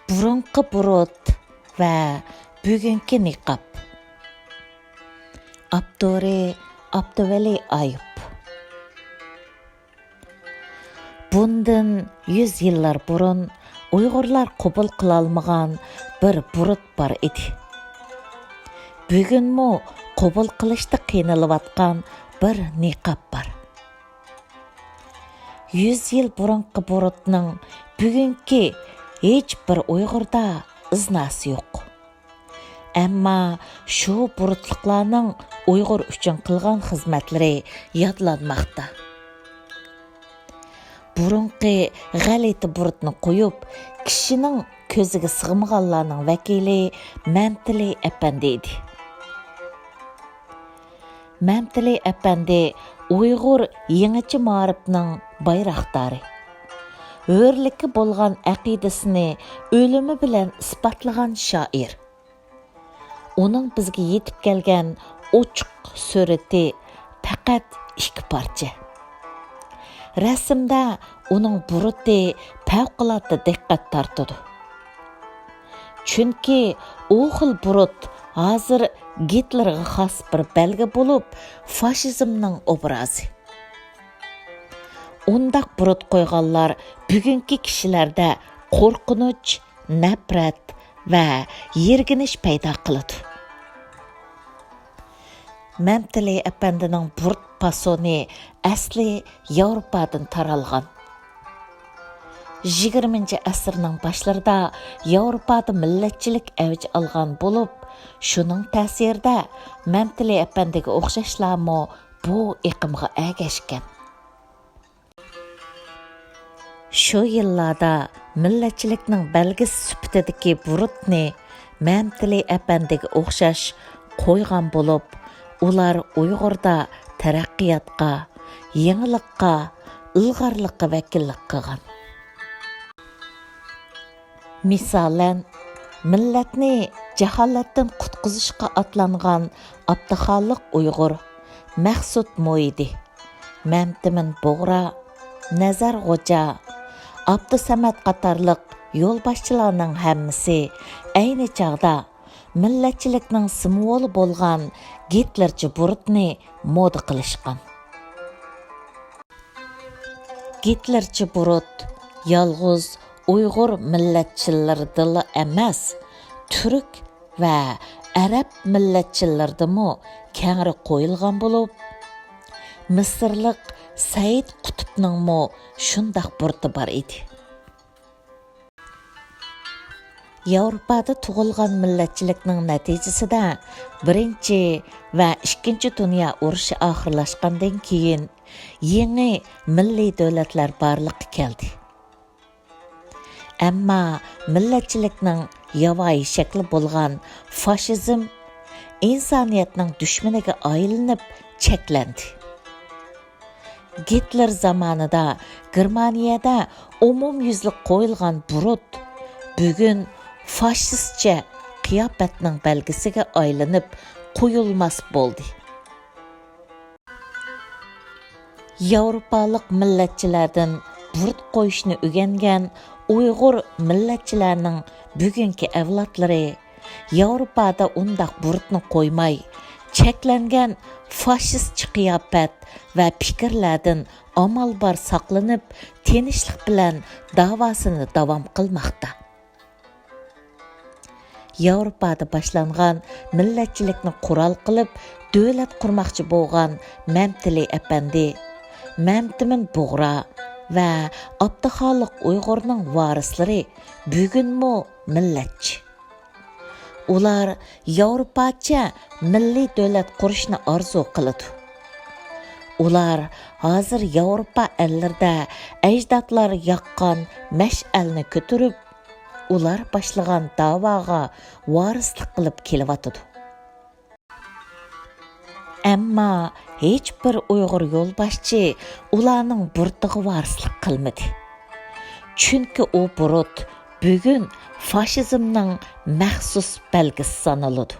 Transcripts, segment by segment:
Burunqi burut va bugungi niqob. Abduri Abduvali Ayub. Bundan 100 yillar burun Uyg'urlar qabul qilolmagan bir burut bor edi. Bugunmi qabul qilishda qiynalayotgan bir niqob bor. 100 yil burunqi burutning bugungi hech bir Uyg'urda iznasi yo'q. Ammo shu burutliqlarning Uyg'ur uchun qilgan xizmatlari yodlanmoqda. Burunqi g'alati burutni qo'yib, kishining ko'ziga sig'maganlarning vakili Mamtili Apandi edi. Mamtili Apandi Uyg'ur yangicha ma'rifning bayroqdori. Hörlikka bo'lgan aqidasini o'limi bilan isbotlagan shoir. Uning bizga yetib kelgan ochiq surati faqat 2 parcha. Rasmda uning buruti favqulodda diqqat tortadi. Chunki u xil burut hozir Gitlerga xos bir belgi bo'lib, fashizmning obrazi. Undaq burut qo'yganlar bugungi kishilarda qo'rqinch, nafrat va yerginish paydo qiladi. Mamtili Apandining burut pasoni asli Yevropadan taralgan. 20-asrning boshlarida Yevropada millatchilik avj olgan bo'lib, shuning ta'sirida Mamtili Apandiga o'xshashlarmi bu iqimga ergashgan. Shu yillarda millatchilikning belgisi sifatidagi burutni Mamtili Apandiga o'xshash qo'ygan bo'lib, ular Uyg'urda taraqqiyotga, yangilikqa, ilg'orlikqa vakillik qilgan. Misolan, millatni jaholatdan qutqizishga atlangan Abduxoliq Uyg'ur, Maqsud Mo'yidi, Mamtimin Bo'g'ra, Nazar G'oja, Abdusamad qatorliq yo'lboshchilarning hammasi ayni chog'da millatchilikning simvoli bo'lgan Gitlerchi burutni moda qilishgan. Gitlerchi burut yolg'iz Uyg'ur millatchilaridala emas, turk va arab millatchilaridami kengri qo'yilgan bo'lib, Misrlik Said Qutbningmi shundoq buruti bor edi. Yevropada tug'ilgan millatchilikning natijasida 1 va 2 dunyo urushi oxirlashgandan keyin yangi milliy davlatlar borliqqa keldi. Ammo millatchilikning yovvoyi shakli bo'lgan fashizm insoniyatning dushmaniga aylanib cheklandi. Gitler zamonida Germaniyada umumyuzlik qo'yilgan burut bugun fashistcha qiyofatning belgisiga aylanib qo'yilmas bo'ldi. Yevropalik millatchilardan burut qo'yishni o'rgangan Uyg'ur millatchilarining bugungi avlodlari Yevropada undaq burutni qo'ymay, cheklangan fashistcha qiyofat va fikrlardan amal bor saqlanib, tinchlik bilan davosini davom qilmoqda. Yevropada boshlangan millatchilikni qurol qilib, davlat qurmoqchi bo'lgan Mamtili Apandi, Mamtimin Bo'g'ra va Abduxoliq Uyg'urning varislari bugunmi millatchi. Ular Yevropacha milliy davlat qurishni orzu qiladi. Ular hozir Yevropa ellarida ajdodlar yoqqan mash'alni ko'tarib, ular boshlagan da'voga varislik qilib kelyotdi. Ammo hech bir Uyg'ur yo'lboshchi ularning burutiga varislik qilmadi. Chunki u burut bugun fashizmning maxsus belgisi sanaladi.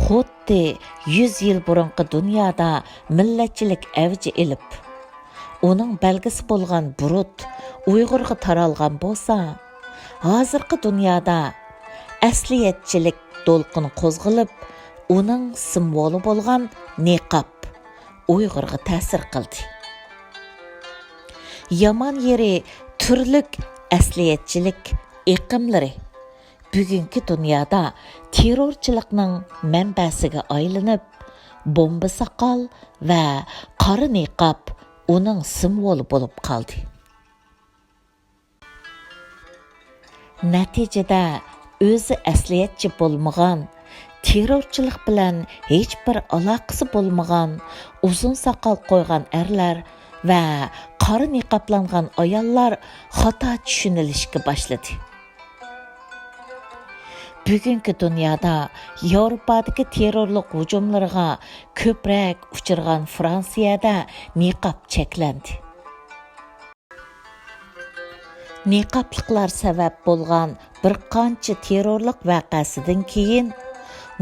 Xuddi 100 yil burunqi dunyoda millatchilik avji elib, uning belgisi bo'lgan burut Uyg'urga taralgan bo'lsa, hozirgi dunyoda asliyatchilik to'lqini qo'zg'alib, uning simvoli bo'lgan niqob Uyg'urga ta'sir qildi. Yomon yeri turlik asliyatchilik iqimlari bugungi dunyoda terrorchilikning manbasiga aylanib, bomba soqol va qora niqob uning simvoli bo'lib qoldi. Natijada o'zi asliyatchi bo'lmagan, terrorchilik bilan hech bir aloqasi bo'lmagan, uzun soqol qo'ygan erlar va qora niqoblangan ayollar xato tushunilishga boshladi. Bugungi dunyoda Yevropadagi terrorlik hujumlariga ko'proq uchirgan Fransiyada niqob cheklandi. Niqobliklar sabab bo'lgan bir qancha terrorlik voqeasidan keyin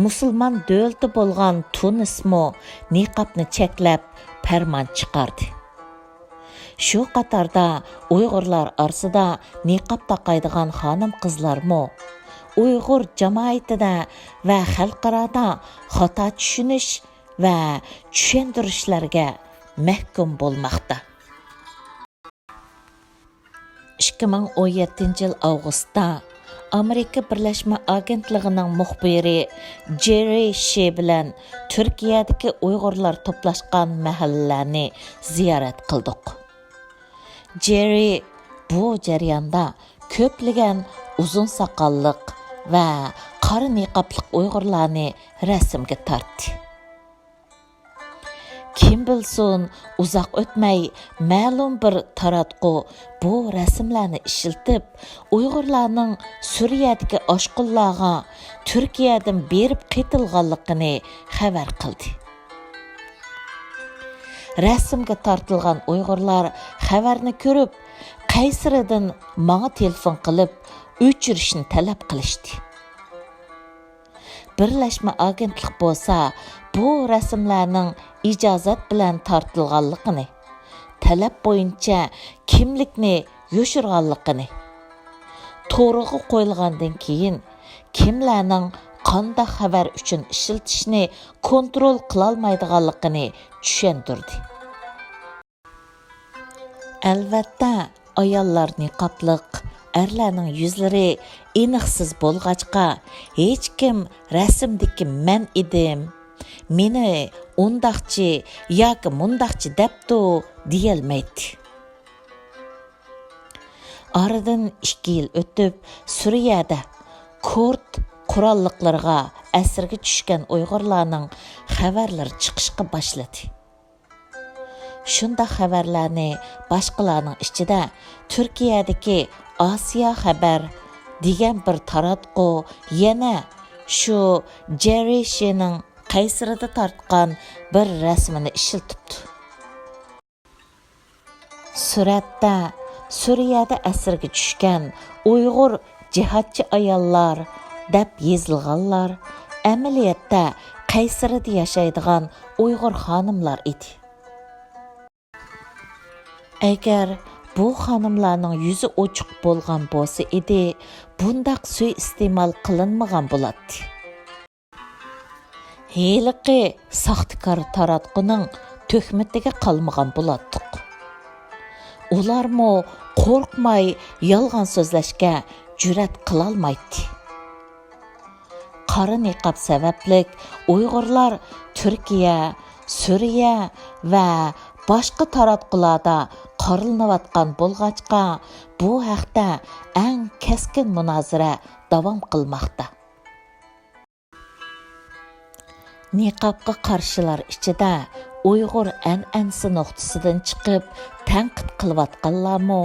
musulmon davlati bo'lgan Tunismo niqobni cheklab farmon chiqardi. Shu qatorda Uyg'urlar orasida niqob taqaydigan xonim qizlarmo Uyg'ur jamoatida va xalqaroda xato tushunish va tushuntirishlarga mahkum bo'lmoqda. 2017 yil avgustda Amerika Birlashma Agentligining muxbiri Jerry Shea bilan Turkiyadagi Uyg'urlar to'plashgan mahallalarni ziyorat qildik. Jerry bu jarayonda ko'plagan uzun soqolliq va qora niqobliq Uyg'urlarni rasmga tortdi. Kim bilsin, uzoq o'tmay ma'lum bir taratqu bu rasmlarni ishiltib, Uyg'urlarning Suriyadagi oshqullarga Turkiyadan berib qitilganligini xabar qildi. Rasmga tortilgan Uyg'urlar xabarni ko'rib, qaysiridan menga telefon qilib, o'chirishni talab qilishdi. Birlashma agentlik bo'lsa, bu rasmlarning ijozat bilan tortilganligini, talab bo'yicha kimlikni yoshirganligini, to'g'riga qo'yilgandan keyin kimlarning qanday xabar uchun ishiltishni kontrol qilolmaydiganligini tushuntirdi. Albatta, ayollar niqobliq, erlarning yuzlari aniqsiz bo'lg'achqa hech kim rasmdagi men edim, meni undaqchi yoki mundaqchi debdi deyolmaydi. Aradan 2 yil o'tib, Suriyada Kurd qurolliqlarga asirga tushgan Uyg'urlarning xabarlari chiqishga boshladi. Shunda xabarlarni boshqalarning ichida Turkiyadagi Asiya xabar degan bir taratqu yana shu Jerry Shea'ning qaysirida tortgan bir rasmini ishiltibdi. Suratda Suriyada asirga tushgan Uyg'ur jihatchi ayollar deb yozilganlar amaliyotda qaysirida yashaydigan Uyg'ur xonimlar edi. Agar bu xonimlarning yuzi ochiq bo'lgan bo'lsa edi, bundaq suiiste'mol qilinmagan bo'ladi. Heliqi saxtakor taratquning tuhmatiga qolmagan bo'lardik. Ularmo qo'rqmay yolg'on so'zlashga jur'at qilolmaydi. Qora niqob sababli Uyg'urlar Turkiya, Suriya va boshqa taratqularda qorilinayotgan bo'lg'achqa bu haqda eng keskin munozara davom qilmoqda. Niqobga qarshilar ichida Uyg'ur an'anasi nuqtasidan chiqib tanqid qilayotganlarmi?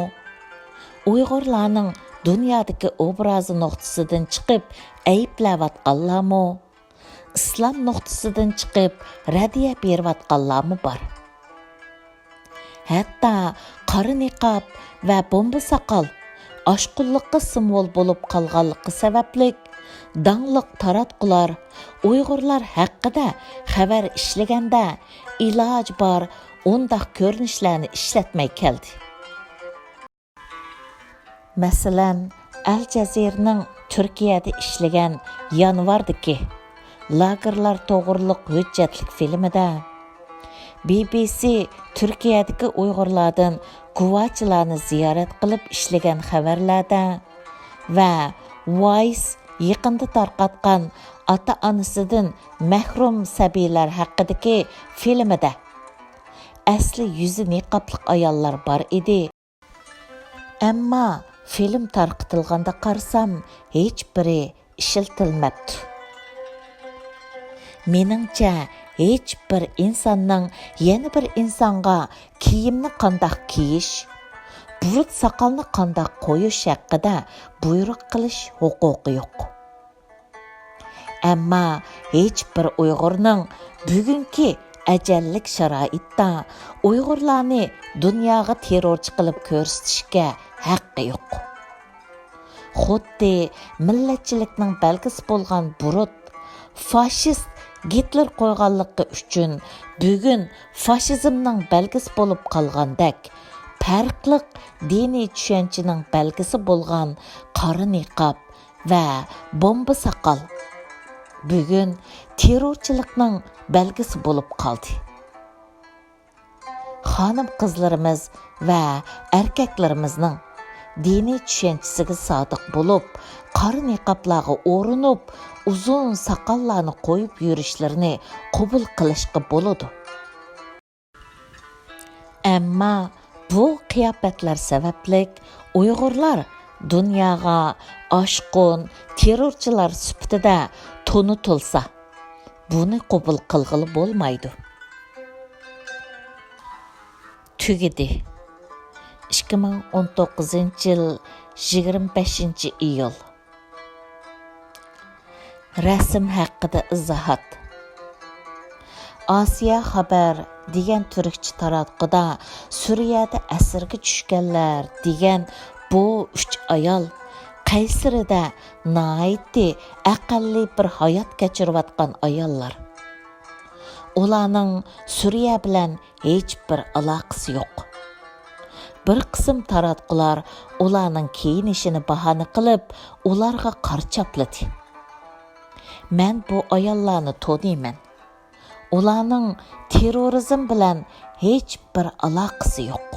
Uyg'urlarning dunyodagi obrazi nuqtasidan chiqib ayblayotganlarmi? Islom nuqtasidan chiqib radiya berayotganlarmi bor? Hatto qora niqob va bomba soqol oshqulliqqa simvol bo'lib qolganligi sababli dangliq taratqular Uyg'urlar haqida xabar ishlaganda iloj bor undaq ko'rinishlarni ishlatmay keldi. Masalan, Al Jazeera'ning Turkiyada ishlagan yanvardagi lagerlar to'g'riliq hujjatlik filmida BBC Turkiyadagi Uyg'urlardan guvohchilarni ziyorat qilib ishlagan xabarlarda va Vice yaqinda tarqatgan ota-onasidan mahrum sabiylar haqidagi filmida asli yuzi niqobliq ayollar bor edi. Ammo film tarqatilganda qarsam hech biri ishiltilmabdi. Meningcha hech bir insonning yana bir insonga kiyimni qandoq kiyish, burut soqolni qandoq qo'yish haqida buyruq qilish huquqi yo'q. Ammo hech bir Uyg'urning bugungi ajallik sharoitda Uyg'urlarni dunyoga terrorchi qilib ko'rsatishga haqqi yo'q. Xuddi millatchilikning belgisi bo'lgan burut fashist Hitler qo'yganligi uchun bugun fashizmning belgisi bo'lib qolgandek, farqli diniy tushunchaning belgisi bo'lgan qora niqob va bomba soqol bugun terrorchilikning belgisi bo'lib qoldi. Xonim qizlarimiz va erkaklarimizning diniy tushunchasiga sodiq bo'lib, qora niqoblarga o'rinib, uzun soqollarni qo'yib yurishlarini qabul qilishga bo'ladi. Ammo bu qiyofatlar sababli Uyg'urlar dunyoga oshqon terrorchilar sifatida to'nitilsa, buni qabul qilg'ili bo'lmaydi. Tugidi. 2019-yil 25-iyul. Rasm haqida izohat. Asiya xabar degan turkcha taratquda Suriyada asirga tushganlar degan bu 3 ayol Qaysirida naiti aqalli bir hayot kechirayotgan ayollar. Ularning Suriya bilan hech bir aloqasi yo'q. Bir qism taratqular ularning kiyinishini bahona qilib, ularga qarchapladi. Men bu ayollarni taniyman. Ularning terrorizm bilan hech bir aloqasi yo'q.